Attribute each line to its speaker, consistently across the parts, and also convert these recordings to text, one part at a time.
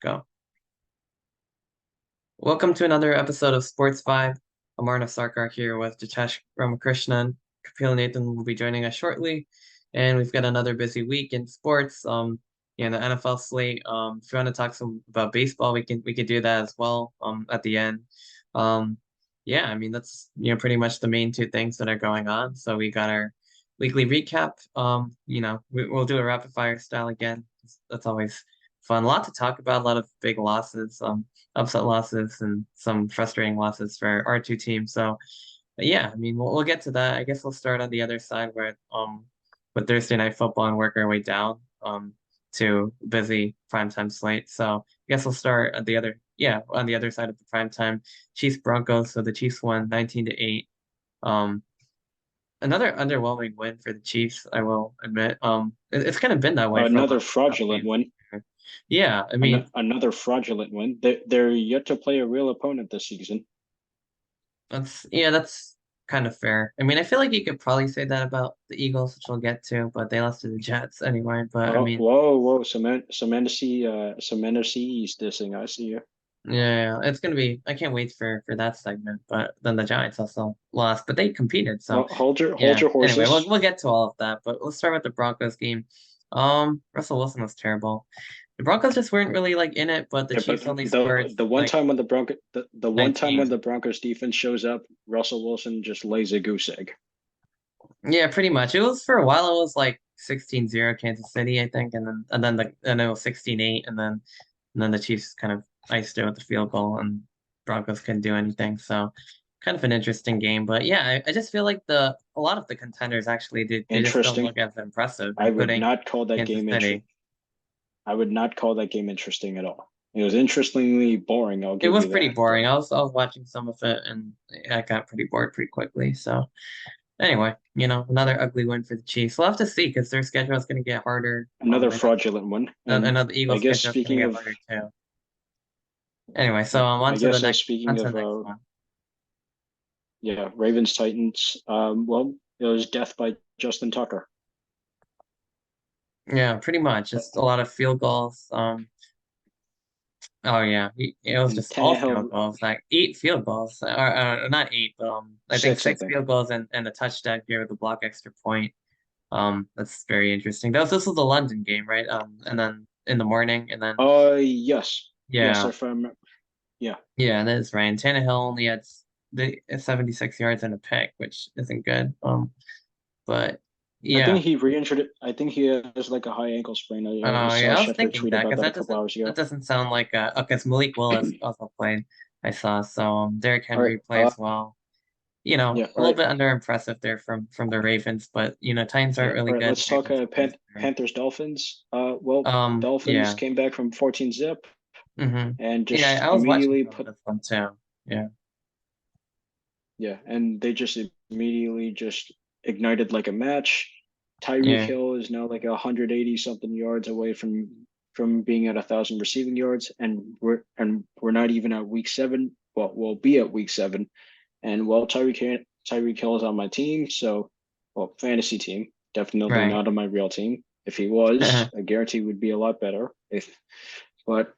Speaker 1: Go. Welcome to another episode of SportsVibe. I'm Arnav Sarkar here with Jitesh Ramakrishnan. Kapil Nathan will be joining us shortly, and we've got another busy week in sports. The NFL slate. If you want to talk some about baseball, we could do that as well. At the end. Um, yeah, I mean that's pretty much the main two things that are going on. So we got our weekly recap. We'll do a rapid fire style again. That's always fun. A lot to talk about. A lot of big losses. Upset losses and some frustrating losses for our two teams. So yeah, I mean we'll get to that. I guess we'll start on the other side with Thursday night football and work our way down to busy primetime slate. So I guess we'll start at the other on the other side of the primetime. Chiefs Broncos. So the Chiefs won 19-8. Um Another underwhelming win for the Chiefs, I will admit. It's kind of been that way for a
Speaker 2: Another
Speaker 1: lot of
Speaker 2: fraudulent
Speaker 1: games.
Speaker 2: win.
Speaker 1: Yeah, I mean,
Speaker 2: Another fraudulent win. They're yet to play a real opponent this season.
Speaker 1: that's kind of fair. I mean, I feel like you could probably say that about the Eagles, which we'll get to, but they lost to the Jets anyway. But I
Speaker 2: Oh,
Speaker 1: mean,
Speaker 2: whoa. Some NFC East dissing. I see you.
Speaker 1: yeah, it's gonna be. I can't wait for that segment. But then the Giants also lost, but they competed. So
Speaker 2: Well, hold
Speaker 1: yeah.
Speaker 2: your
Speaker 1: Anyway, we'll
Speaker 2: horses.
Speaker 1: we'll get to all of that. But let's start with the Broncos game. Russell Wilson was terrible. The Broncos just weren't really like in it, but the
Speaker 2: Yeah, but
Speaker 1: Chiefs only scored
Speaker 2: the one
Speaker 1: like
Speaker 2: time when the one time when
Speaker 1: 19.
Speaker 2: the Broncos defense shows up, Russell Wilson just lays a goose egg.
Speaker 1: Yeah, pretty much. It was for a while. It was like 16-0 Kansas City, I think, and then it was 16-8, and then the Chiefs kind of iced it with the field goal, and Broncos couldn't do anything. So, kind of an interesting game. But yeah, I just feel like a lot of the contenders actually did they just don't
Speaker 2: Interesting.
Speaker 1: look as impressive,
Speaker 2: I would
Speaker 1: including
Speaker 2: not call that
Speaker 1: Kansas
Speaker 2: game
Speaker 1: City.
Speaker 2: I would not call that game interesting at all. It was interestingly boring. I'll
Speaker 1: It
Speaker 2: give
Speaker 1: was
Speaker 2: you
Speaker 1: pretty
Speaker 2: that.
Speaker 1: boring.
Speaker 2: But
Speaker 1: I was watching some of it, and I got pretty bored pretty quickly. So. Anyway, another ugly win for the Chiefs. We'll have to see because their schedule is going to get harder.
Speaker 2: another
Speaker 1: I know
Speaker 2: fraudulent one.
Speaker 1: I
Speaker 2: And
Speaker 1: know the
Speaker 2: I
Speaker 1: Eagles'
Speaker 2: guess
Speaker 1: schedule is going to
Speaker 2: speaking
Speaker 1: get
Speaker 2: of
Speaker 1: harder too. Anyway, so
Speaker 2: I guess
Speaker 1: on
Speaker 2: speaking
Speaker 1: to
Speaker 2: of
Speaker 1: the next one.
Speaker 2: yeah, Ravens Titans. Well, it was death by Justin Tucker.
Speaker 1: Yeah, pretty much. Just a lot of field goals. Oh yeah, it was
Speaker 2: And
Speaker 1: just all field
Speaker 2: Tannehill
Speaker 1: goals. Like 8 field goals, or not eight, but I think
Speaker 2: six, I
Speaker 1: six
Speaker 2: think.
Speaker 1: field goals and a touchdown here with a block extra point. That's very interesting. This was the London game, right? And then in the morning, and then
Speaker 2: Yes, yes.
Speaker 1: yeah.
Speaker 2: If I'm yeah,
Speaker 1: Yeah, that is right. And Tannehill only had the 76 yards and a pick, which isn't good. But
Speaker 2: I think
Speaker 1: yeah.
Speaker 2: he re-injured it. I think he has like a high ankle sprain. I
Speaker 1: Oh
Speaker 2: saw
Speaker 1: yeah, I was
Speaker 2: Schefter
Speaker 1: thinking
Speaker 2: tweet
Speaker 1: that
Speaker 2: about
Speaker 1: because
Speaker 2: that a
Speaker 1: that
Speaker 2: couple
Speaker 1: doesn't
Speaker 2: hours
Speaker 1: that
Speaker 2: ago.
Speaker 1: doesn't sound like because Malik Willis also played. I saw. So Derrick
Speaker 2: All right.
Speaker 1: Henry plays well.
Speaker 2: Yeah.
Speaker 1: A
Speaker 2: All
Speaker 1: little
Speaker 2: right.
Speaker 1: bit under impressive there from the Ravens, but Titans aren't
Speaker 2: Yeah.
Speaker 1: really
Speaker 2: All right.
Speaker 1: good.
Speaker 2: Let's talk
Speaker 1: Ravens are just better.
Speaker 2: Panthers Dolphins. Well, Dolphins
Speaker 1: Yeah.
Speaker 2: came back from 14 zip and
Speaker 1: Yeah,
Speaker 2: just
Speaker 1: I was watching
Speaker 2: immediately
Speaker 1: some of
Speaker 2: put
Speaker 1: this one too. Yeah.
Speaker 2: yeah, and they just immediately just ignited like a match. Tyreek
Speaker 1: Yeah.
Speaker 2: Hill is now like 180 something yards away from being at 1,000 receiving yards, and we're not even at week 7. Well, we'll be at week 7, and well, Tyreek Hill is on my team, so well, fantasy team, definitely
Speaker 1: Right.
Speaker 2: not on my real team. If he was, I guarantee would be a lot better. But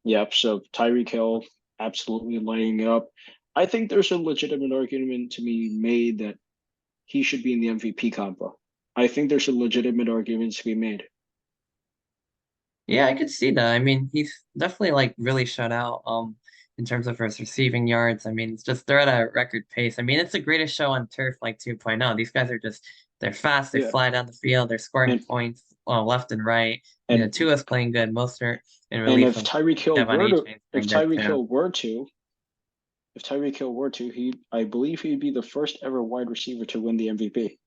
Speaker 2: yeah, so Tyreek Hill absolutely laying it up. I think there's a legitimate argument to be made that he should be in the MVP combo. I think there's a legitimate argument to be made.
Speaker 1: Yeah, I could see that. I mean, he's definitely like really shut out in terms of his receiving yards. I mean, it's just they're at a record pace. I mean, it's the greatest show on turf like 2.0. These guys are just they're fast, they
Speaker 2: Yeah,
Speaker 1: fly down the field, they're scoring
Speaker 2: and
Speaker 1: points left and right.
Speaker 2: and
Speaker 1: Tua's playing good, Mostert in
Speaker 2: and
Speaker 1: relief of Devon Achane's
Speaker 2: If
Speaker 1: playing good too.
Speaker 2: Tyreek Hill were to, he I believe he'd be the first ever wide receiver to win the MVP.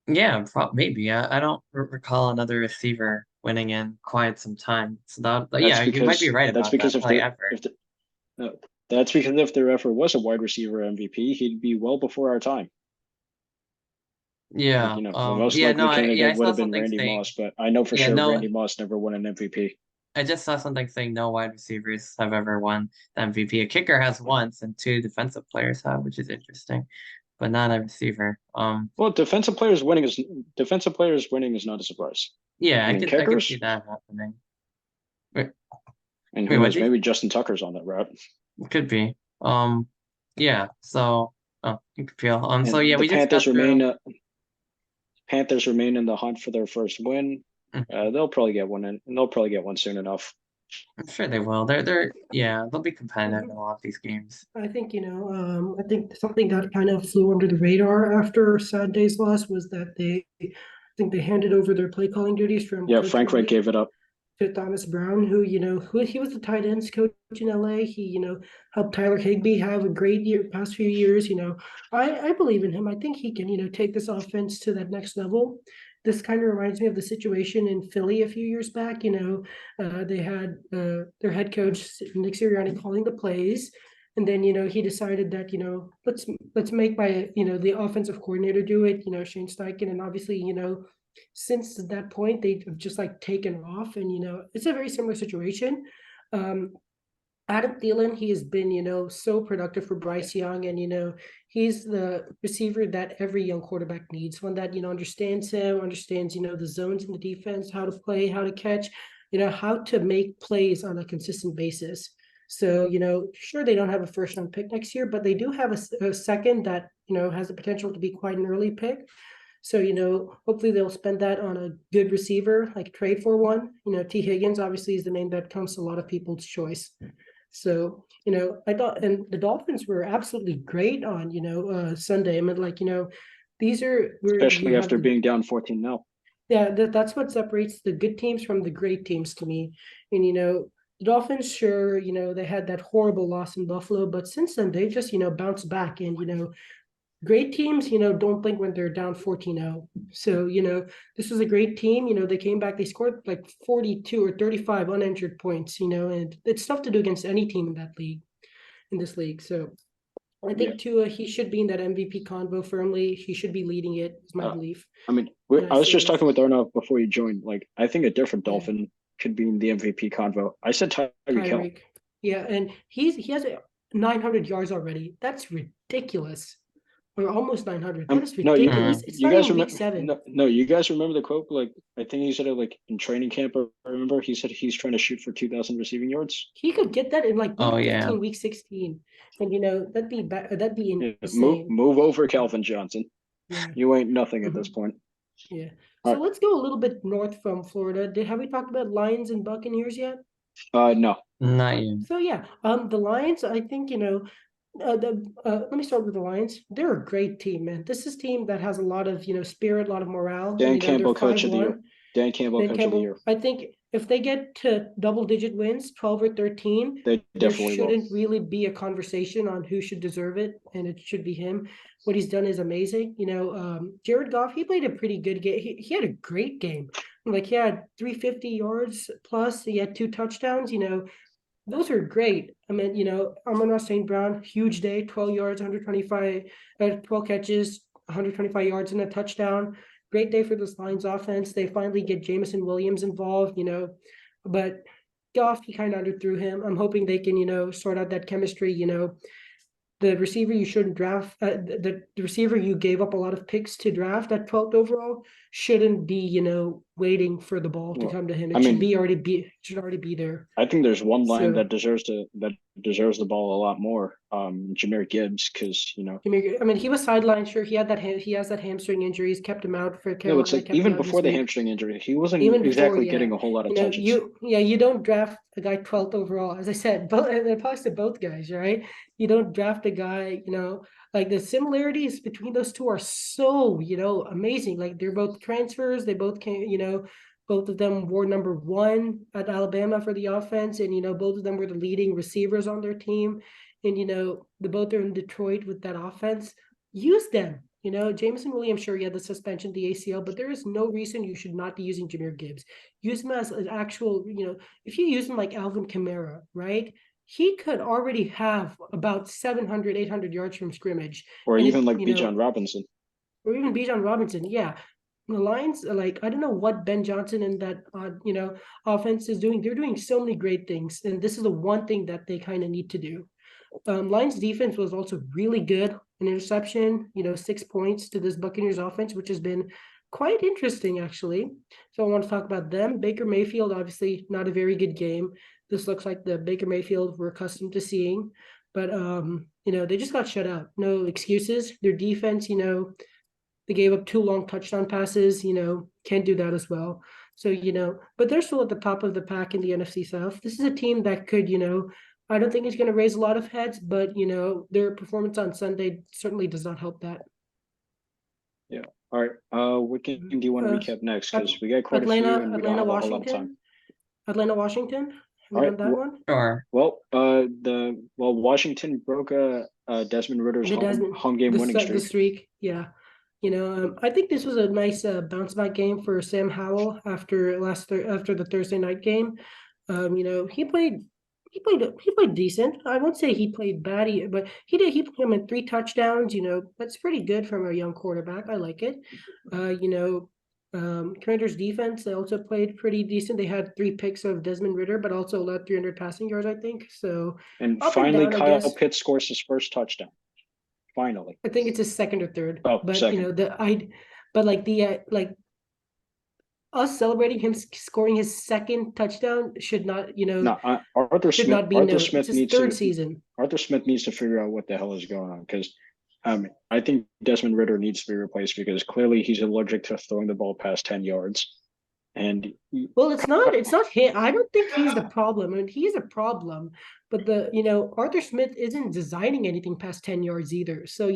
Speaker 1: Yeah, maybe. I don't recall another receiver winning in quite some time. So but
Speaker 2: That's
Speaker 1: yeah, you might be
Speaker 2: because
Speaker 1: right
Speaker 2: that's
Speaker 1: about
Speaker 2: because
Speaker 1: that.
Speaker 2: if
Speaker 1: Probably
Speaker 2: there
Speaker 1: ever.
Speaker 2: if the, no, that's because if there ever was a wide receiver MVP, he'd be well before our time. Like,
Speaker 1: Yeah.
Speaker 2: the most
Speaker 1: Yeah, no,
Speaker 2: likely
Speaker 1: I
Speaker 2: candidate would
Speaker 1: saw
Speaker 2: have been
Speaker 1: something
Speaker 2: Randy
Speaker 1: saying
Speaker 2: Moss, but I know for
Speaker 1: yeah,
Speaker 2: sure
Speaker 1: no,
Speaker 2: Randy Moss never won an MVP.
Speaker 1: I just saw something saying no wide receivers have ever won the MVP. A kicker has once, and two defensive players have, which is interesting, but not a receiver.
Speaker 2: Well, defensive players winning is not a surprise.
Speaker 1: Yeah,
Speaker 2: I mean,
Speaker 1: I could see
Speaker 2: kickers,
Speaker 1: that happening.
Speaker 2: And
Speaker 1: Wait,
Speaker 2: who
Speaker 1: what?
Speaker 2: knows? Maybe Justin Tucker's on that route.
Speaker 1: Could be. Yeah. So, oh, you could feel. So
Speaker 2: And
Speaker 1: yeah,
Speaker 2: the
Speaker 1: we just got through.
Speaker 2: Panthers remain in the hunt for their first win.
Speaker 1: Mhm.
Speaker 2: They'll probably get one in, and they'll probably get one soon enough.
Speaker 1: I'm sure they will. Yeah, they'll be competitive in a lot of these games.
Speaker 3: I think, I think something that kind of flew under the radar after Saturday's loss was that I think they handed over their play calling duties from
Speaker 2: Yeah,
Speaker 3: Coach
Speaker 2: Frank Reich
Speaker 3: Reich
Speaker 2: gave it up.
Speaker 3: to Thomas Brown, who he was the tight ends coach in LA. He, helped Tyler Higbee have a great past few years. I believe in him. I think he can, take this offense to that next level. This kind of reminds me of the situation in Philly a few years back. They had their head coach Nick Sirianni calling the plays, and then he decided that let's make the offensive coordinator do it. Shane Steichen, and obviously since that point they've just like taken off, and it's a very similar situation. um Adam Thielen, he has been, so productive for Bryce Young, and he's the receiver that every young quarterback needs. One that understands him, understands the zones in the defense, how to play, how to catch, how to make plays on a consistent basis. So sure, they don't have a first round pick next year, but they do have a second that has the potential to be quite an early pick. So, hopefully they'll spend that on a good receiver, like trade for one. T. Higgins obviously is the name that comes to a lot of people's choice. So, I thought, and the Dolphins were absolutely great on, Sunday. I mean, like, these are where you
Speaker 2: Especially
Speaker 3: have
Speaker 2: after being down 14-0.
Speaker 3: yeah, that's what separates the good teams from the great teams to me. And, the Dolphins, sure, they had that horrible loss in Buffalo, but since then they've just, bounced back. And, great teams, don't blink when they're down 14-0. So, this was a great team. They came back, they scored like 42 or 35 uninjured points, and it's tough to do against any team in this league. So I
Speaker 2: Yeah.
Speaker 3: think Tua, he should be in that MVP convo firmly. He should be leading it, is my belief.
Speaker 2: I mean,
Speaker 3: And
Speaker 2: I was
Speaker 3: say
Speaker 2: just
Speaker 3: this.
Speaker 2: talking with Arnav before you joined. Like, I think a different
Speaker 3: Yeah.
Speaker 2: Dolphin could be in the MVP convo. I said Tyreek Hill.
Speaker 3: Tyreek. Yeah, and he has 900 yards already. That's ridiculous. Or almost 900. That is
Speaker 2: No, you
Speaker 3: ridiculous. It's
Speaker 2: you
Speaker 3: not
Speaker 2: guys
Speaker 3: even week
Speaker 2: remember?
Speaker 3: 7.
Speaker 2: No, you guys remember the quote? Like, I think he said it like in training camp. I remember he said he's trying to shoot for 2,000 receiving yards.
Speaker 3: He could get that in like week
Speaker 1: Oh
Speaker 3: 15,
Speaker 1: yeah.
Speaker 3: week 16. And that'd be
Speaker 2: Yeah,
Speaker 3: insane.
Speaker 2: move over, Calvin Johnson.
Speaker 3: Yeah.
Speaker 2: You ain't nothing at this point.
Speaker 3: Yeah.
Speaker 2: All
Speaker 3: So let's go a little bit north from Florida. Have we talked about Lions and Buccaneers yet?
Speaker 2: No.
Speaker 1: Not yet.
Speaker 3: So yeah, the Lions, I think, let me start with the Lions. They're a great team, man. This is a team that has a lot of, spirit, a lot of morale.
Speaker 2: Dan
Speaker 3: And,
Speaker 2: Campbell,
Speaker 3: they're
Speaker 2: coach of the
Speaker 3: 5-1.
Speaker 2: year. Dan Campbell,
Speaker 3: Dan
Speaker 2: coach of the
Speaker 3: Campbell,
Speaker 2: year.
Speaker 3: I think if they get to double-digit wins, 12 or 13,
Speaker 2: They
Speaker 3: there
Speaker 2: definitely
Speaker 3: shouldn't
Speaker 2: will.
Speaker 3: really be a conversation on who should deserve it, and it should be him. What he's done is amazing. Jared Goff, he played a pretty good game. He had a great game. Like, he had 350 yards plus. He had 2 touchdowns. Those are great. I mean, Amon-Ra St. Brown, huge day, 12 yards, 12 catches, 125 yards and a touchdown. Great day for this Lions offense. They finally get Jameson Williams involved, but Goff, he kind of underthrew him. I'm hoping they can, sort out that chemistry. The receiver you shouldn't draft, the receiver you gave up a lot of picks to draft at 12th overall shouldn't be, waiting for the ball to come to him. It should already be there.
Speaker 2: I think there's one line
Speaker 3: So-
Speaker 2: that deserves the ball a lot more. Jahmyr Gibbs, because
Speaker 3: I mean, he was sidelined. Sure, he has that hamstring injury. He's kept him out for
Speaker 2: no,
Speaker 3: Carolina.
Speaker 2: it's like even before the hamstring injury, he wasn't exactly getting a whole lot of touches.
Speaker 3: You don't draft a guy 12th overall, as I said. But it applies to both guys, right? You don't draft a guy, like the similarities between those two are so, amazing. Like, they're both transfers. They both can, both of them wore number 1 at Alabama for the offense, and both of them were the leading receivers on their team. And the both are in Detroit with that offense. Use them. Jameson Williams, sure, he had the suspension, the ACL, but there is no reason you should not be using Jahmyr Gibbs. Use him as an actual, if you use him like Alvin Kamara, right? He could already have about 700, 800 yards from scrimmage.
Speaker 2: Or even like Bijan Robinson.
Speaker 3: Or even Bijan Robinson, yeah. The Lions, like, I don't know what Ben Johnson and that, offense is doing. They're doing so many great things, and this is the one thing that they kind of need to do. Lions defense was also really good. An interception, 6 points to this Buccaneers offense, which has been quite interesting, actually. So I want to talk about them. Baker Mayfield, obviously not a very good game. This looks like the Baker Mayfield we're accustomed to seeing. But they just got shut out. No excuses. Their defense, they gave up 2 long touchdown passes, can't do that as well. So, but they're still at the top of the pack in the NFC South. This is a team that could, I don't think it's going to raise a lot of heads, but, their performance on Sunday certainly does not help that.
Speaker 2: Yeah. All right. What game do you want to recap next? Because we got quite a few and we don't have a whole lot of time.
Speaker 3: Atlanta, Washington.
Speaker 2: All right.
Speaker 3: One?
Speaker 1: Sure.
Speaker 2: Well, Washington broke Desmond Ritter's home game winning streak.
Speaker 3: The streak, yeah. I think this was a nice bounce back game for Sam Howell after the Thursday night game. He played decent. I won't say he played bad, but he did. He put him in 3 touchdowns. That's pretty good from a young quarterback. I like it. Commanders defense, they also played pretty decent. They had 3 picks of Desmond Ritter, but also allowed 300 passing yards, I think. So
Speaker 2: and finally, Kyle Pitts scores his first touchdown. Finally,
Speaker 3: I think it's his second or third.
Speaker 2: Oh,
Speaker 3: but
Speaker 2: second.
Speaker 3: Us celebrating him scoring his second touchdown should not,
Speaker 2: No, Arthur
Speaker 3: should
Speaker 2: Smith.
Speaker 3: not be
Speaker 2: Arthur
Speaker 3: known.
Speaker 2: Smith
Speaker 3: It's his
Speaker 2: needs
Speaker 3: third
Speaker 2: to.
Speaker 3: season.
Speaker 2: Arthur Smith needs to figure out what the hell is going on because. I think Desmond Ritter needs to be replaced because clearly he's allergic to throwing the ball past 10 yards. And
Speaker 3: well, it's not him. I don't think he's the problem. I mean, he's a problem, but Arthur Smith isn't designing anything past 10 yards either. So,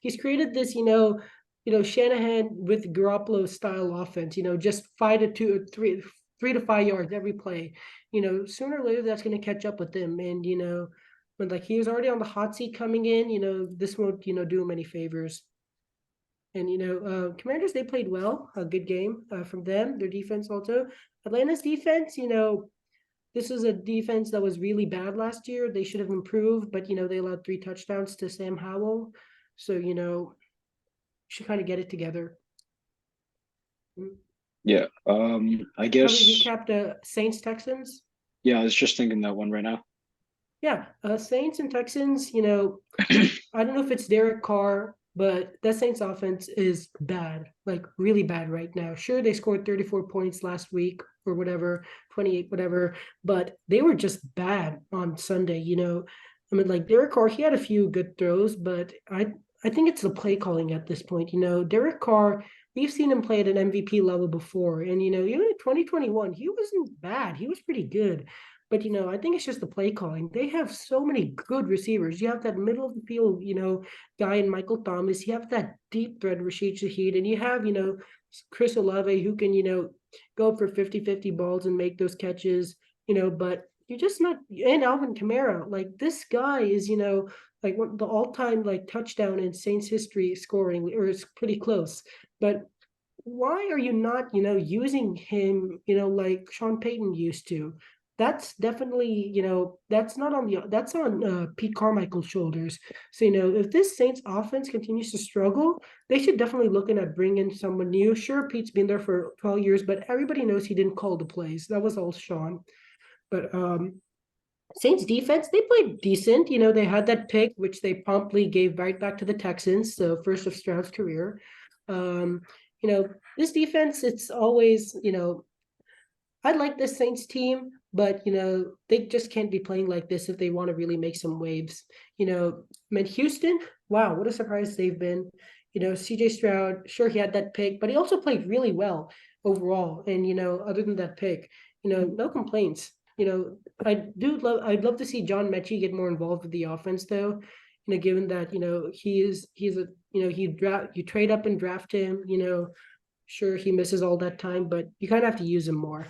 Speaker 3: he's created this, Shanahan with Garoppolo style offense, just 3 to 5 yards every play. Sooner or later that's going to catch up with him. And, but like he was already on the hot seat coming in, this won't, do him any favors. And, Commanders, they played well, a good game from them. Their defense also. Atlanta's defense, this was a defense that was really bad last year. They should have improved, but, they allowed 3 touchdowns to Sam Howell. So, should kind of get it together.
Speaker 2: Yeah, I guess.
Speaker 3: Probably recap the Saints-Texans.
Speaker 2: Yeah, I was just thinking that one right now.
Speaker 3: Yeah, Saints and Texans, I don't know if it's Derek Carr, but that Saints offense is bad, like really bad right now. Sure, they scored 34 points last week or whatever, 28, whatever, but they were just bad on Sunday, I mean, like Derek Carr, he had a few good throws, but I think it's the play calling at this point. Derek Carr, we've seen him play at an MVP level before, and even in 2021, he wasn't bad. He was pretty good. But I think it's just the play calling. They have so many good receivers. You have that middle of the field, guy in Michael Thomas. You have that deep threat Rashid Shaheed, and you have, Chris Olave who can, go up for 50-50 balls and make those catches, but you're just not. And Alvin Kamara, like this guy is, like the all-time like touchdown in Saints history scoring, or it's pretty close. But why are you not, using him, like Sean Payton used to? That's definitely, that's on Pete Carmichael's shoulders. So, if this Saints offense continues to struggle, they should definitely looking at bringing someone new. Sure, Pete's been there for 12 years, but everybody knows he didn't call the plays. That was all Sean. But Saints defense, they played decent. They had that pick, which they promptly gave right back to the Texans. So first of Stroud's career. This defense, it's always, I like this Saints team, but they just can't be playing like this if they want to really make some waves. Houston, wow, what a surprise they've been. CJ Stroud, sure he had that pick, but he also played really well overall. And other than that pick, no complaints. I'd love to see John Mechie get more involved with the offense though. Given that he's a you trade up and draft him. Sure he misses all that time, but you kind of have to use him more.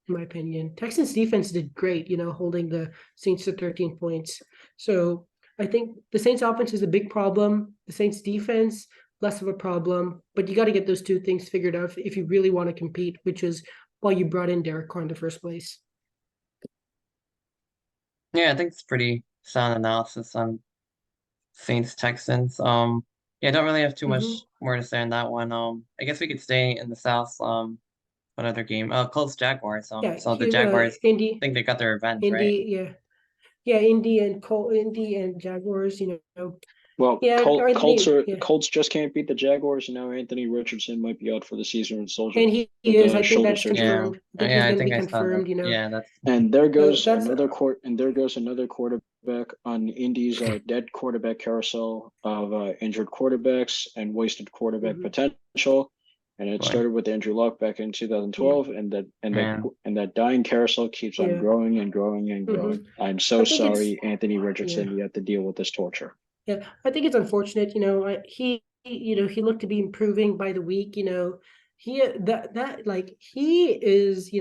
Speaker 3: In my opinion, Texans defense did great, holding the Saints to 13 points. So I think the Saints offense is a big problem. The Saints defense, less of a problem, but you got to get those 2 things figured out if you really want to compete, which is why you brought in Derek Carr in the first place.
Speaker 1: Yeah, I think it's pretty sound analysis on Saints Texans. Yeah, I don't really have too much more to say on that one. I guess we could stay in the South. What other game? Colts Jaguars. So the Jaguars, I think they got their revenge, right?
Speaker 3: Yeah, Indy and Jaguars.
Speaker 2: Well,
Speaker 3: Yeah, or yeah.
Speaker 2: Colts just can't beat the Jaguars, and now Anthony Richardson might be out for the season with
Speaker 3: And he
Speaker 2: with
Speaker 3: is. I
Speaker 2: the
Speaker 3: think
Speaker 2: shoulder
Speaker 3: that's
Speaker 2: surgery.
Speaker 1: Yeah,
Speaker 3: confirmed. I think he's
Speaker 1: yeah, I
Speaker 3: going to
Speaker 1: think
Speaker 3: be
Speaker 1: I saw that.
Speaker 3: confirmed.
Speaker 1: Yeah, that's
Speaker 2: And there
Speaker 3: So
Speaker 2: goes
Speaker 3: that's
Speaker 2: another quarterback on Indy's dead quarterback carousel of injured quarterbacks and wasted quarterback
Speaker 3: mhm.
Speaker 2: potential. And it
Speaker 1: boy,
Speaker 2: started with Andrew Luck back in
Speaker 3: Yeah,
Speaker 2: 2012, and
Speaker 1: man.
Speaker 2: that dying carousel keeps on
Speaker 3: yeah.
Speaker 2: growing and growing and
Speaker 3: hmm
Speaker 2: growing. I'm
Speaker 3: I
Speaker 2: so
Speaker 3: think it's
Speaker 2: sorry, Anthony
Speaker 3: yeah.
Speaker 2: Richardson. You have to deal with this torture.
Speaker 3: Yeah, I think it's unfortunate. He looked to be improving by the week. He is.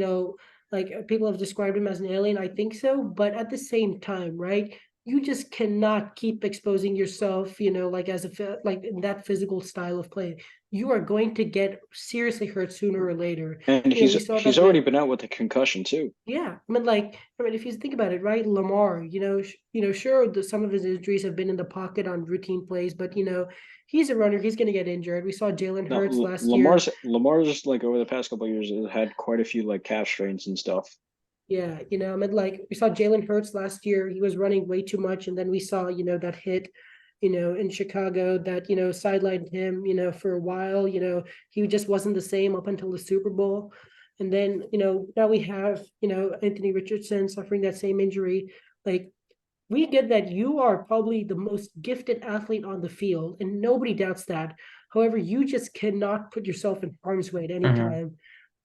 Speaker 3: Like people have described him as an alien. I think so, but at the same time, right? You just cannot keep exposing yourself. Like like in that physical style of play, you are going to get seriously hurt sooner or later.
Speaker 2: And
Speaker 3: We saw
Speaker 2: he's
Speaker 3: that
Speaker 2: already
Speaker 3: with
Speaker 2: been out with a concussion too.
Speaker 3: yeah, if you think about it, right, Lamar, sure, some of his injuries have been in the pocket on routine plays, but he's a runner. He's going to get injured. We saw Jalen
Speaker 2: No,
Speaker 3: Hurts last year.
Speaker 2: Lamar's like over the past couple of years has had quite a few like calf strains and stuff.
Speaker 3: Yeah, like we saw Jalen Hurts last year. He was running way too much, and then we saw that hit, in Chicago that sidelined him, for a while. He just wasn't the same up until the Super Bowl. And then, now we have, Anthony Richardson suffering that same injury. Like, we get that you are probably the most gifted athlete on the field, and nobody doubts that. However, you just cannot put yourself in harm's way at any
Speaker 1: Hmm.
Speaker 3: time.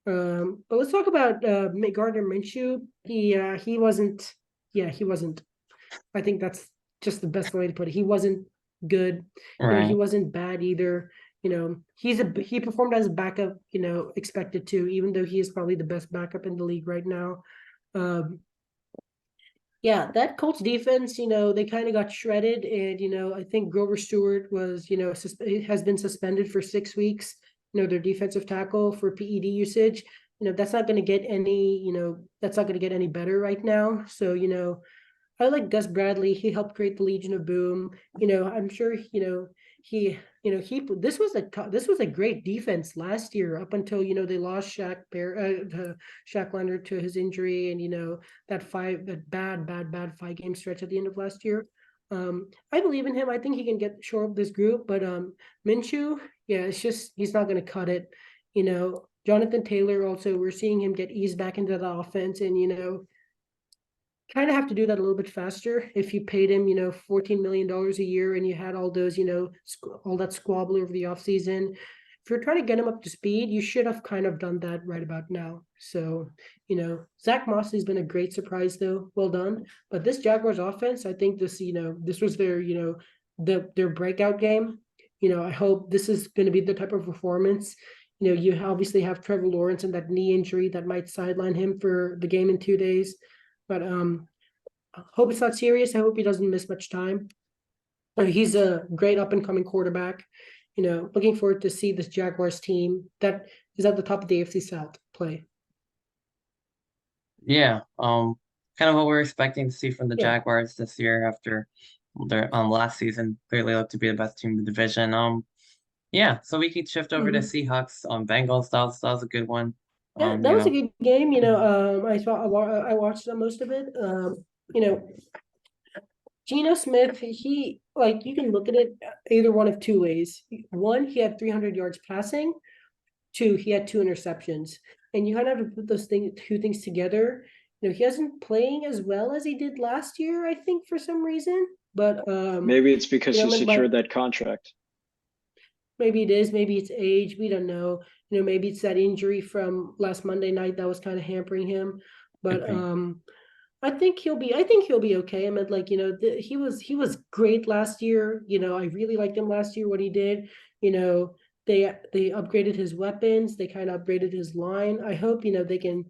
Speaker 3: But let's talk about Gardner Minshew. He wasn't. Yeah, he wasn't. I think that's just the best way to put it. He wasn't good. He
Speaker 1: Right.
Speaker 3: wasn't bad either. He performed as a backup. Expected to, even though he is probably the best backup in the league right now. Um, yeah, that Colts defense, they kind of got shredded, and I think Grover Stewart was, has been suspended for 6 weeks. Their defensive tackle for PED usage. That's not going to get any, that's not going to get any better right now. So I like Gus Bradley. He helped create the Legion of Boom. I'm sure he this was a great defense last year up until they lost Shaq Leonard to his injury, and that bad 5 game stretch at the end of last year. I believe in him. I think he can shore up this group, but Minshew, yeah, it's just he's not going to cut it. Jonathan Taylor also, we're seeing him get eased back into the offense, and kind of have to do that a little bit faster. If you paid him, $14 million a year, and you had all those, all that squabble over the offseason. If you're trying to get him up to speed, you should have kind of done that right about now. So, Zach Mosley's been a great surprise, though. Well done. But this Jaguars offense, I think this was their, their breakout game. I hope this is going to be the type of performance. You obviously have Trevor Lawrence and that knee injury that might sideline him for the game in 2 days. But I hope it's not serious. I hope he doesn't miss much time. He's a great up and coming quarterback. Looking forward to see this Jaguars team that is at the top of the AFC South play.
Speaker 1: Yeah. Kind of what we're expecting to see from the
Speaker 3: Yeah.
Speaker 1: Jaguars this year after their last season clearly looked to be the best team in the division. Yeah. So we could shift over to
Speaker 3: Mhm.
Speaker 1: Seahawks. Bengals. That was a good one.
Speaker 3: Yeah, that
Speaker 1: You
Speaker 3: was a
Speaker 1: know.
Speaker 3: good game. I watched most of it. You know, Geno Smith, he like you can look at it either one of two ways. One, he had 300 yards passing. Two, he had two interceptions, and you kind of have to put those two things together. He hasn't playing as well as he did last year, I think, for some reason. But
Speaker 2: Maybe it's because he
Speaker 3: like
Speaker 2: secured that contract.
Speaker 3: maybe it is, maybe it's age. We don't know. Maybe it's that injury from last Monday night that was kind of hampering him.
Speaker 1: Could
Speaker 3: But
Speaker 1: be.
Speaker 3: I think he'll be okay. I mean, like, he was great last year. I really liked him last year, what he did. They upgraded his weapons, they kind of upgraded his line. I hope, they can,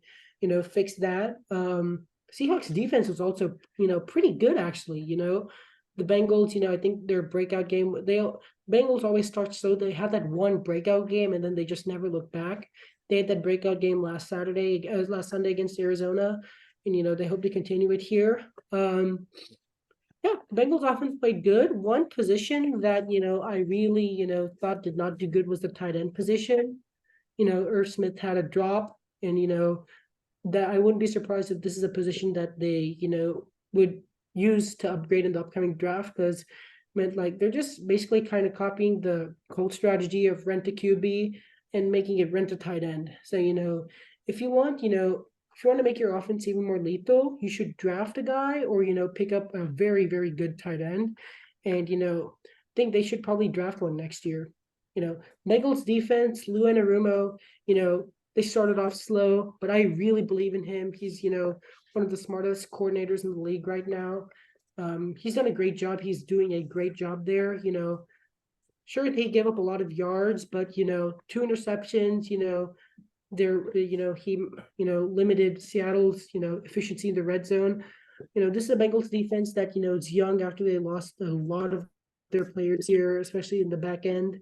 Speaker 3: fix that. Seahawks defense was also, pretty good actually. The Bengals, I think their breakout game, Bengals always start slow. They have that one breakout game and then they just never look back. They had that breakout game last Sunday against Arizona, and they hope to continue it here. Yeah, Bengals offense played good. One position that I really thought did not do good was the tight end position. Irv Smith had a drop, and that I wouldn't be surprised if this is a position that they would use to upgrade in the upcoming draft, because meant like they're just basically kind of copying the Colts strategy of rent a QB and making it rent a tight end. So, if you want, if you want to make your offense even more lethal, you should draft a guy or, pick up a very, very good tight end. And, think they should probably draft one next year. Bengals defense, Lou Anarumo, they started off slow, but I really believe in him. He's, one of the smartest coordinators in the league right now. He's done a great job. He's doing a great job there. Sure, they gave up a lot of yards, but 2 interceptions. He limited Seattle's efficiency in the red zone. This is a Bengals defense that is young after they lost a lot of their players here, especially in the back end.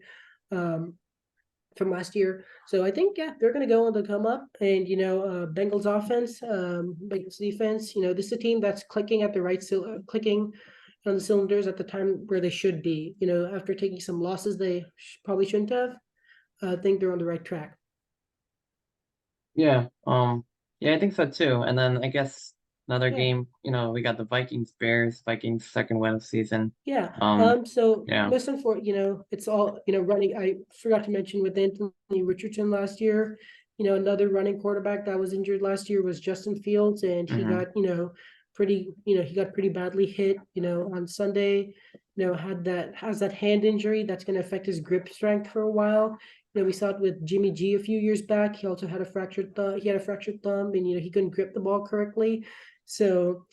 Speaker 3: From last year. So I think, they're going to go on the come up. And, Bengals offense, Bengals defense, this is a team that's clicking at the right, clicking on the cylinders at the time where they should be. After taking some losses they probably shouldn't have. I think they're on the right track.
Speaker 1: Yeah, I think so too. And then I guess another game, we got the Vikings second win of season.
Speaker 3: Yeah.
Speaker 1: Yeah.
Speaker 3: Listen for it's all running. I forgot to mention with Anthony Richardson last year. Another running quarterback that was injured last year was Justin Fields, and he got he got pretty badly hit. On Sunday. Has that hand injury that's going to affect his grip strength for a while. We saw it with Jimmy G a few years back. He also had a fractured thumb. He had a fractured thumb, and he couldn't grip the ball correctly. So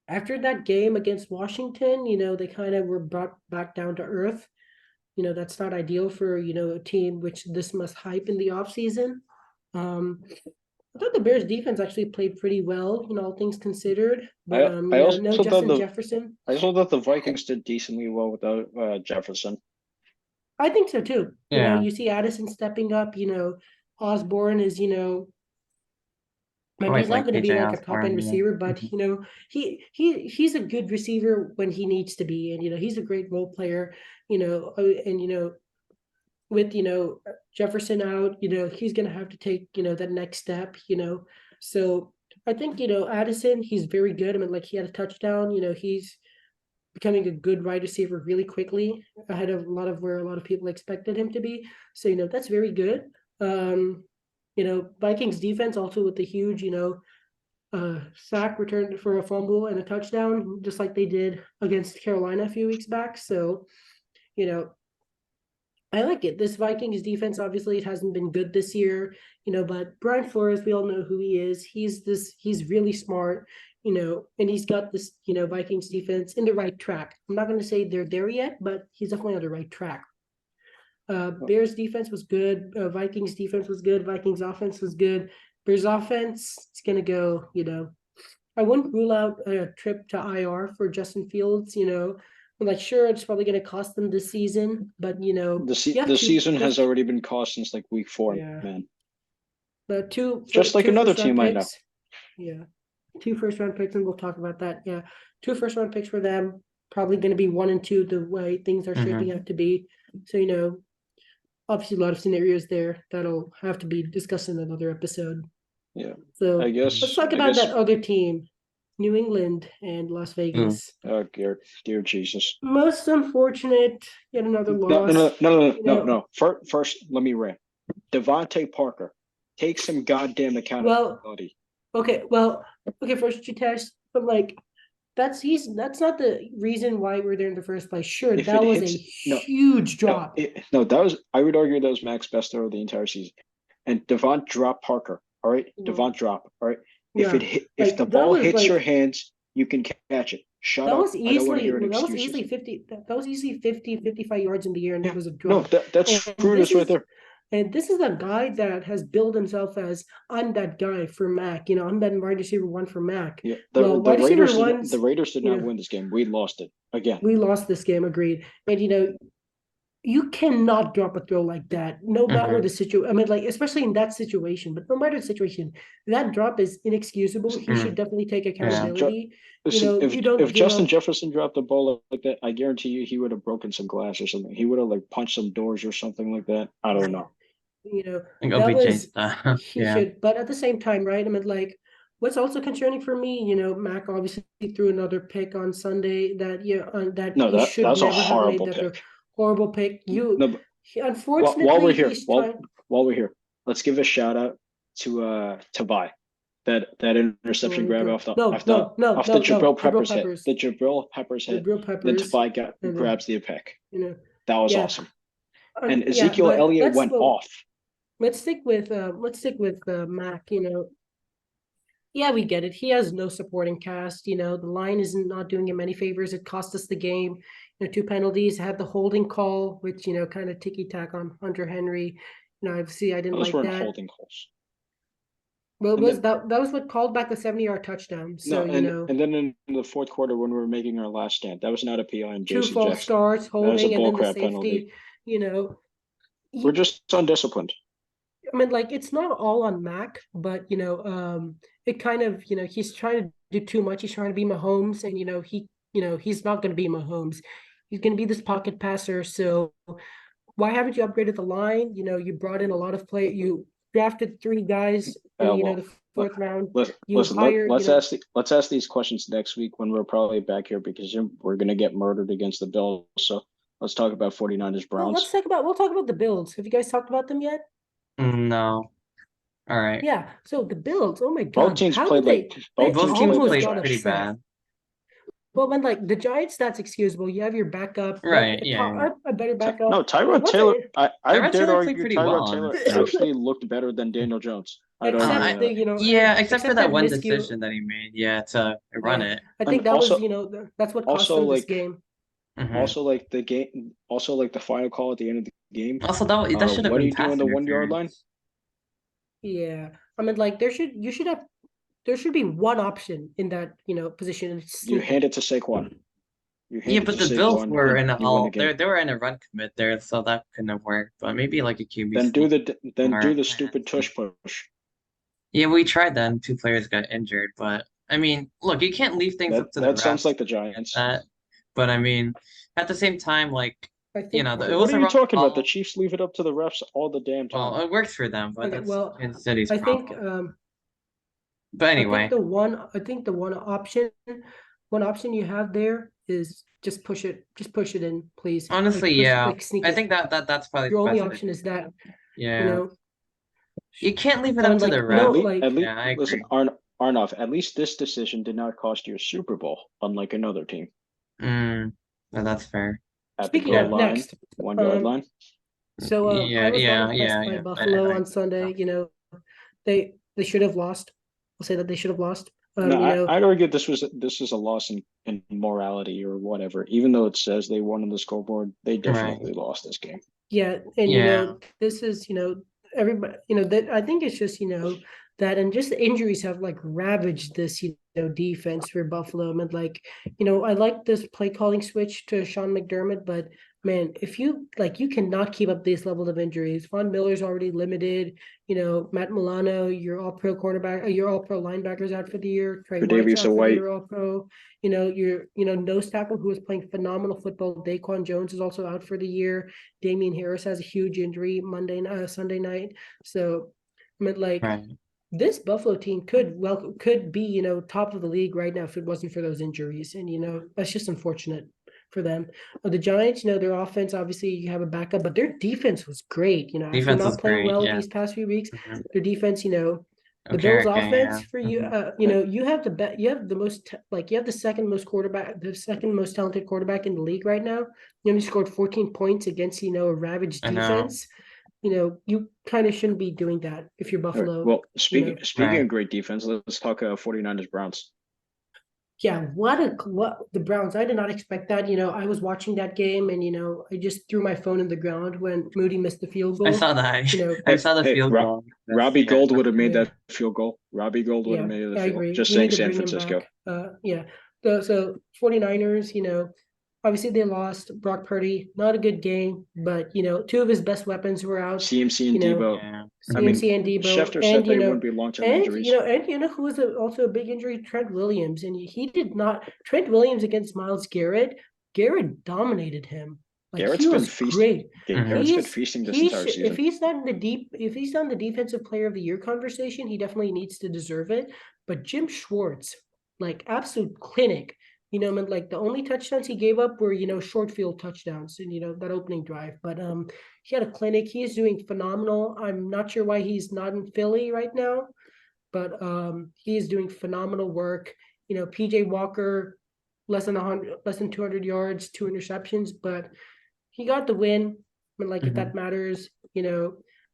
Speaker 3: after that game against Washington, they kind of were brought back down to earth. That's not ideal for a team which this much hype in the offseason. I thought the Bears defense actually played pretty well, all things considered. But no Justin Jefferson.
Speaker 2: I also thought the Vikings did decently well without Jefferson.
Speaker 3: I think so too.
Speaker 1: Yeah.
Speaker 3: You see Addison stepping up. Osborne is he's not going to be like a top end receiver, but he's a good receiver when he needs to be, and he's a great role player. And with Jefferson out, he's going to have to take that next step. So I think Addison, he's very good. I mean, like he had a touchdown. He's becoming a good wide receiver really quickly, ahead of where a lot of people expected him to be. So that's very good. Vikings defense also with the huge sack returned for a fumble and a touchdown, just like they did against Carolina a few weeks back. So I like it. This Vikings defense, obviously, it hasn't been good this year, but Brian Flores, we all know who he is. He's really smart, and he's got this, Vikings defense in the right track. I'm not going to say they're there yet, but he's definitely on the right track. Bears defense was good. Vikings defense was good. Vikings offense was good. Bears offense, it's going to go, I wouldn't rule out a trip to IR for Justin Fields, I'm like, sure, it's probably going to cost them this season, but
Speaker 2: the season has already been cost since like week 4, man.
Speaker 3: The two
Speaker 2: another team I know.
Speaker 3: Yeah, 2 first-round picks, and we'll talk about that. Yeah, 2 first-round picks for them. Probably going to be 1 and 2 the way things are shaping up to be. So obviously a lot of scenarios there that'll have to be discussed in another episode.
Speaker 2: Yeah.
Speaker 3: So
Speaker 2: I guess
Speaker 3: let's talk about that other team. New England and Las Vegas.
Speaker 2: Oh, dear Jesus.
Speaker 3: Most unfortunate, yet another loss.
Speaker 2: No. First, let me rant. Devontae Parker, take some goddamn accountability.
Speaker 3: Okay, first Jitesh, but like that's not the reason why we're there in the first place. Sure, that was a huge drop.
Speaker 2: I would argue that was Mac's best throw of the entire season. And Devont dropped Parker. All right, Devont drop. All right. If the ball hits your hands, you can catch it. Shut up. I don't want to hear an excuse.
Speaker 3: That was easily 50, 55 yards in the air, and it was a drop.
Speaker 2: No, that's screwed right there.
Speaker 3: And this is a guy that has billed himself as, I'm that guy for Mac. I'm that wide receiver 1 for Mac.
Speaker 2: Yeah, the Raiders did not win this game. We lost it again.
Speaker 3: We lost this game, agreed. And you cannot drop a throw like that, no matter the situation. I mean, like, especially in that situation, but no matter the situation, that drop is inexcusable. He should definitely take accountability.
Speaker 2: If Justin Jefferson dropped the ball like that, I guarantee you he would have broken some glass or something. He would have punched some doors or something like that. I don't know.
Speaker 3: That was, he should, but at the same time, right? I mean, like, what's also concerning for me, Mac obviously threw another pick on Sunday that that
Speaker 2: No,
Speaker 3: he
Speaker 2: that
Speaker 3: should
Speaker 2: was a
Speaker 3: never have made.
Speaker 2: horrible
Speaker 3: That's a
Speaker 2: pick.
Speaker 3: horrible pick.
Speaker 2: No, but while we're
Speaker 3: Unfortunately,
Speaker 2: here,
Speaker 3: he's trying.
Speaker 2: while we're here, let's give a shout out to Vi. That interception grab off the Jabril
Speaker 3: Jabril
Speaker 2: Peppers hit.
Speaker 3: Peppers.
Speaker 2: The Jabril Peppers hit.
Speaker 3: Jabril
Speaker 2: Then
Speaker 3: Peppers.
Speaker 2: Vi
Speaker 3: And
Speaker 2: grabs the pick.
Speaker 3: you know,
Speaker 2: That was
Speaker 3: yeah.
Speaker 2: awesome. And Ezekiel
Speaker 3: but
Speaker 2: Elliott went off.
Speaker 3: Let's stick with Mac. Yeah, we get it. He has no supporting cast. The line is not doing him any favors. It cost us the game. 2 penalties. Had the holding call, which kind of ticky tack on Hunter Henry. Obviously I didn't
Speaker 2: Those
Speaker 3: like
Speaker 2: weren't
Speaker 3: that.
Speaker 2: holding calls.
Speaker 3: Well, that was what called back the 70-yard touchdown. So
Speaker 2: and then in the fourth quarter when we were making our last stand, that was not a PI on
Speaker 3: two
Speaker 2: JC
Speaker 3: false
Speaker 2: Jackson.
Speaker 3: starts, holding, and then the safety.
Speaker 2: Penalty.
Speaker 3: We're
Speaker 2: just undisciplined.
Speaker 3: I mean, it's not all on Mac, but it kind of he's trying to do too much. He's trying to be Mahomes, and he's not going to be Mahomes. He's going to be this pocket passer. So why haven't you upgraded the line? You brought in a lot of play. You drafted 3 guys in the 4th round.
Speaker 2: Let's ask these questions next week when we're probably back here because we're going to get murdered against the Bills. So let's talk about 49ers Browns.
Speaker 3: We'll talk about the Bills. Have you guys talked about them yet?
Speaker 1: No. All right.
Speaker 3: Yeah. So the Bills. Oh my God.
Speaker 1: Both teams played pretty bad.
Speaker 3: Well, when the Giants, that's excusable. You have your backup,
Speaker 1: right? Yeah,
Speaker 3: a better backup.
Speaker 2: No, Tyrod Taylor. I dare argue Tyrod Taylor
Speaker 1: well.
Speaker 2: actually looked better than Daniel Jones.
Speaker 1: Except for that one decision that he made. Yeah, to run it.
Speaker 3: I think that was that's what cost him this game.
Speaker 2: Mm-hmm. Also, the game. Also, the final call at the end of the game.
Speaker 1: Also, that should have been.
Speaker 2: What are you doing on the 1 yard line?
Speaker 3: Yeah, I mean, there should be one option in that position.
Speaker 2: You hand it to Saquon.
Speaker 1: But the Bills were in they were in a run commit there, so that couldn't have worked. But maybe a QB.
Speaker 2: Then do the stupid tush push.
Speaker 1: Yeah, we tried that, and 2 players got injured. But I mean, look, you can't leave things up to the refs.
Speaker 2: That sounds like the Giants.
Speaker 1: But I mean, at the same time, it was.
Speaker 2: What are you talking about? The Chiefs leave it up to the refs all the damn time.
Speaker 1: Well, it works for them, but that's Kansas City's
Speaker 3: I
Speaker 1: problem.
Speaker 3: think.
Speaker 1: But anyway,
Speaker 3: I think the one option you have there is just push it in, please.
Speaker 1: Honestly, I think that's probably
Speaker 3: your only option is that.
Speaker 1: Yeah. You can't leave it up to the refs.
Speaker 2: Listen, Arnav, at least this decision did not cost you a Super Bowl, unlike another team.
Speaker 1: No, that's fair.
Speaker 3: Speaking of next,
Speaker 2: 1 yard line.
Speaker 3: So I was by Buffalo on Sunday. They should have lost. I'll say that they should have lost.
Speaker 2: I'd argue this is a loss in morality or whatever. Even though it says they won on the scoreboard, they definitely lost this game.
Speaker 3: Yeah, and this is everybody. That I think it's just that, and just the injuries have ravaged this defense for Buffalo. And I like this play calling switch to Sean McDermott, but man, if you cannot keep up these levels of injuries. Von Miller's already limited. Matt Milano, your all-pro cornerback, your all-pro linebackers out for the year. Trey White's out for the year, all-pro. Your nose tackle who was playing phenomenal football. Daquan Jones is also out for the year. Damian Harris has a huge injury Sunday night. So this Buffalo team could be top of the league right now if it wasn't for those injuries, and that's just unfortunate for them. The Giants, their offense, obviously you have a backup, but their defense was great. After not playing well these past few weeks, their defense, the Bills' offense for you, you have the second most talented quarterback in the league right now. You scored 14 points against a ravaged defense. You kind of shouldn't be doing that if you're Buffalo.
Speaker 2: Well, speaking of great defense, let's talk 49ers Browns.
Speaker 3: Yeah, what the Browns. I did not expect that. I was watching that game and I just threw my phone in the ground when Moody missed the field goal.
Speaker 1: I saw that. I saw the field goal.
Speaker 2: Robbie Gould would have made that field goal. Robbie Gould would have made the field goal. Just saying San Francisco.
Speaker 3: So 49ers, obviously they lost. Brock Purdy, not a good game, but 2 of his best weapons were out.
Speaker 2: CMC and Debo.
Speaker 3: CMC and Debo.
Speaker 2: Schefter said they wouldn't be long-term injuries.
Speaker 3: Who was also a big injury? Trent Williams, and he did not. Trent Williams against Myles Garrett. Garrett dominated him.
Speaker 2: Garrett's been feasting.
Speaker 3: Great.
Speaker 2: Garrett's been feasting this entire season.
Speaker 3: If he's not in the defensive player of the year conversation, he definitely needs to deserve it. but Jim Schwartz, like absolute clinic. Like the only touchdowns he gave up were, short field touchdowns and, that opening drive. But he had a clinic. He is doing phenomenal. I'm not sure why he's not in Philly right now, but he is doing phenomenal work. PJ Walker, less than 200 yards, 2 interceptions, but he got the win. If that matters,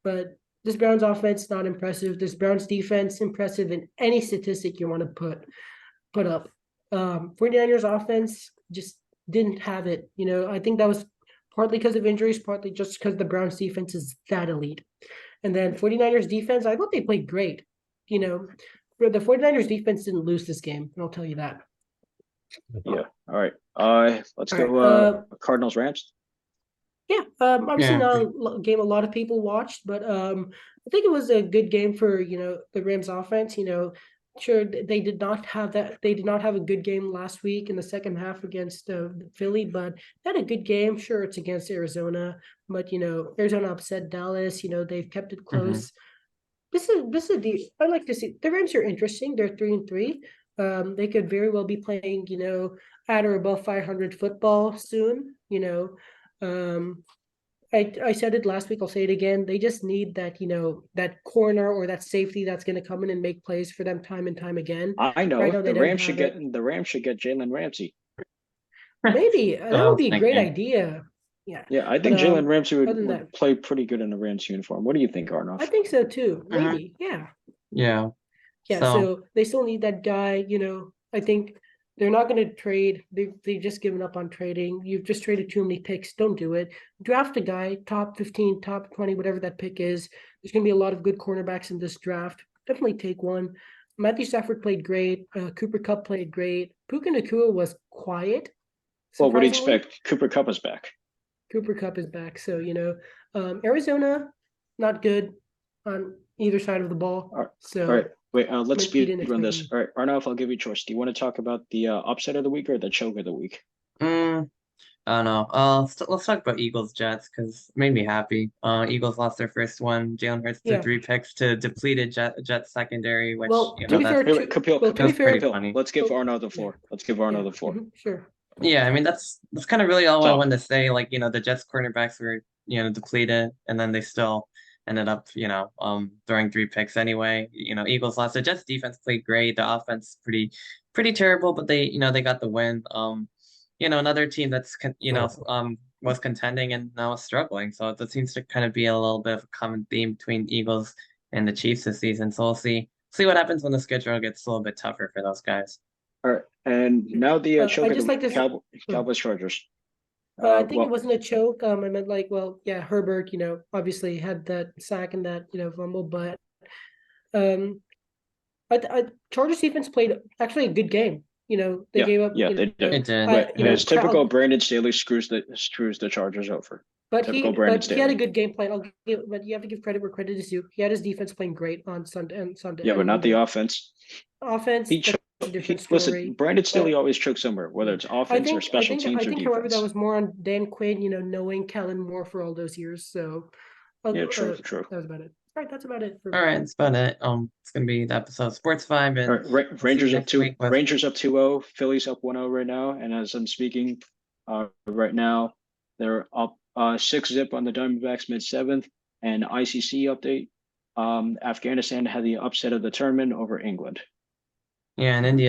Speaker 3: but this Browns offense not impressive. This Browns defense impressive in any statistic you want to put up. 49ers offense just didn't have it. I think that was partly because of injuries, partly just because the Browns defense is that elite. And then 49ers defense, I thought they played great. The 49ers defense didn't lose this game, and I'll tell you that.
Speaker 2: Yeah. All right. Let's go Cardinals Rams.
Speaker 3: Yeah, obviously not a game a lot of people watched, but I think it was a good game for the Rams offense. Sure, they did not have that. They did not have a good game last week in the second half against Philly, but they had a good game. Sure, it's against Arizona, but Arizona upset Dallas. They've kept it close. This is I like to see the Rams are interesting. They're 3-3. They could very well be playing at or above 500 football soon. I said it last week. I'll say it again. They just need that, that corner or that safety that's going to come in and make plays for them time and time again.
Speaker 2: I know.
Speaker 3: Right now,
Speaker 2: the Rams should get Jalen Ramsey.
Speaker 3: Maybe that would be a great idea. Yeah.
Speaker 2: Yeah, I think Jalen Ramsey would play pretty good in a Rams uniform. What do you think, Arnav?
Speaker 3: I think so too. Maybe. Yeah.
Speaker 1: Yeah.
Speaker 3: So they still need that guy. I think they're not going to trade. They've just given up on trading. You've just traded too many picks. Don't do it. Draft a guy, top 15, top 20, whatever that pick is. There's going to be a lot of good cornerbacks in this draft. Definitely take one. Matthew Stafford played great. Cooper Kupp played great. Puka Nacua was quiet.
Speaker 2: Well, what do you expect? Cooper Kupp is back.
Speaker 3: Cooper Kupp is back. So, Arizona, not good on either side of the ball.
Speaker 2: All right.
Speaker 3: So,
Speaker 2: all right. Wait, let's speed run this. All right, Arnav, I'll give you a choice. Do you want to talk about the upset of the week or the choke of the week?
Speaker 1: I don't know. Let's talk about Eagles Jets because it made me happy. Eagles lost their first one. Jalen Hurts threw 3 picks to depleted Jets secondary, which
Speaker 2: Kapil, let's give Arnav the floor. Let's give Arnav the floor.
Speaker 3: Sure.
Speaker 1: Yeah, I mean that's kind of really all I wanted to say. Like, the Jets cornerbacks were, depleted, and then they still ended up, throwing 3 picks anyway. Eagles lost. The Jets defense played great. The offense pretty terrible, but they got the win. Another team that's was contending and now is struggling. So it seems to kind of be a little bit of a common theme between Eagles and the Chiefs this season. So we'll see what happens when the schedule gets a little bit tougher for those guys.
Speaker 2: All right, and now the choke of the Cowboys Chargers.
Speaker 3: I think it wasn't a choke. I meant Herbert, obviously had that sack and that, fumble, but Chargers defense played actually a good game. They gave up.
Speaker 2: Yeah, they did. It's typical Brandon Staley screws the Chargers over.
Speaker 3: But he had a good game plan. But you have to give credit where credit is due. He had his defense playing great on Sunday.
Speaker 2: Yeah, but not the offense.
Speaker 3: Listen,
Speaker 2: Brandon Staley always chokes somewhere, whether it's offense or special teams or defense. I think,
Speaker 3: however, that was more on Dan Quinn, knowing Kellen Moore for all those years. So,
Speaker 2: true.
Speaker 3: That was about it. All right, that's about it.
Speaker 1: All right, that's about it. It's gonna be the episode of SportsVibe. And
Speaker 2: Rangers up 2-0, Phillies up 1-0 right now. And as I'm speaking, right now they're up 6-0 on the Diamondbacks mid-7th. And ICC update: Afghanistan had the upset of the tournament over England.
Speaker 1: Yeah, and India